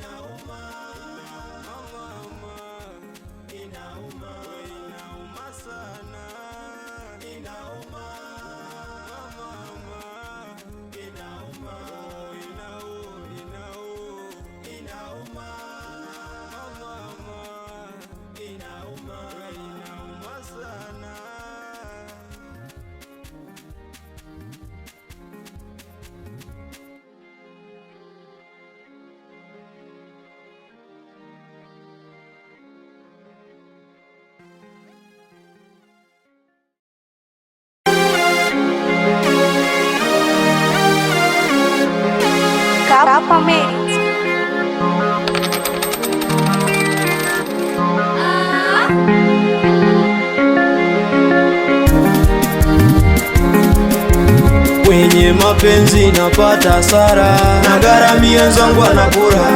Inauma, mama, inauma, inauma sana. Inauma, mama, inauma, inauma, mama, inauma sana. Kwenye mapenzi napata hasara, na gharamia wenzangu anakula.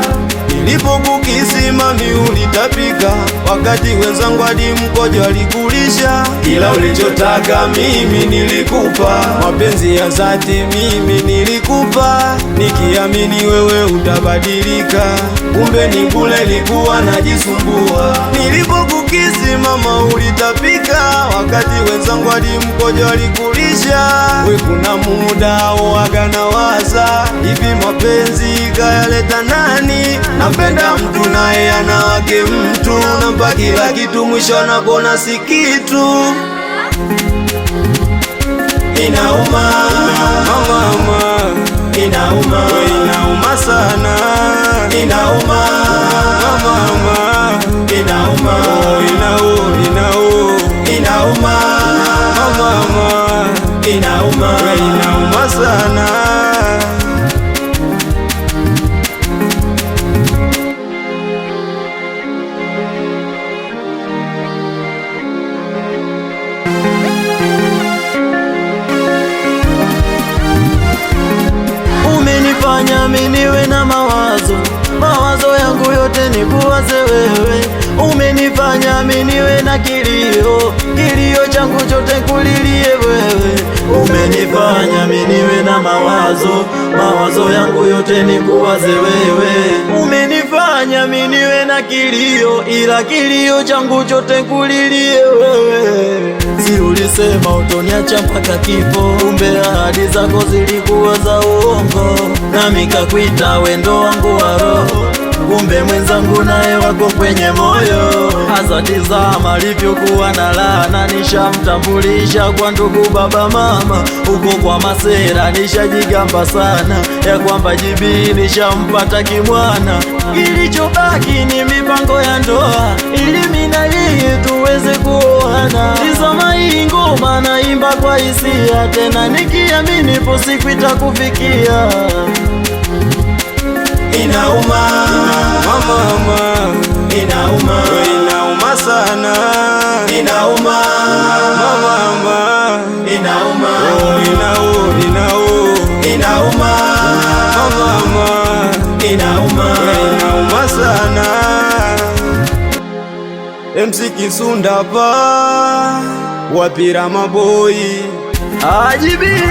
Nilipokukisi mami ulitapika, wakati wenzangu hadi mkojo alikulisha. Kila ulichotaka mimi nilikupa, mapenzi ya dhati mimi nilikupa, nikiamini wewe utabadilika. Kumbe ni kule nilikuwa najisumbua. Nilipokukisi mama ulitapika, wakati wenzangu hadi mkojo alikulisha. We kuna muda waga nawaza, hivi mapenzi kayaleta nani? Napenda mtu naye ana wake mtu, nampa kila kitu, mwisho anapona si kitu. Inauma, mama, inauma, inauma sana. Inauma, mama, inauma, inauma, mama, inauma sana. Umenifanya mimi niwe na mawazo yangu yote ni kuwaze wewe. Umenifanya mimi niwe na kilio changu chote kulilie wewe. Umenifanya mimi niwe na mawazo yangu yote ni kuwaze wewe. Umenifanya mimi niwe na ila kilio changu chote kulilie wewe. Si ulisema utoniacha mpaka kifo, kumbe ahadi zako zilikuwa za uongo, nami kakuita wendo wangu wa roho, kumbe mwenzangu naye wako kwenye moyo. Hasa tizama alivyokuwa na laana, nishamtambulisha kwa ndugu baba mama. Uko kwa masera nishajigamba sana, ya kwamba jibi nishampata kimwana. Kilichobaki ni mipango ya ndoa, ili mimi na yeye tuweze kuoana. Tizama hii ngoma naimba kwa hisia, tena nikiamini ipo siku itakufikia. Inauma, mama, inauma sana. Inauma, mama, inauma, mama, inauma sana. MC Kisunda pa wapira maboi ajibi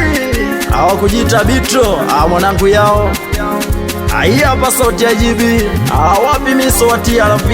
hawakujita bitro mwanangu yao. Hii hapa sauti ya jibi wapi miso wa TRP.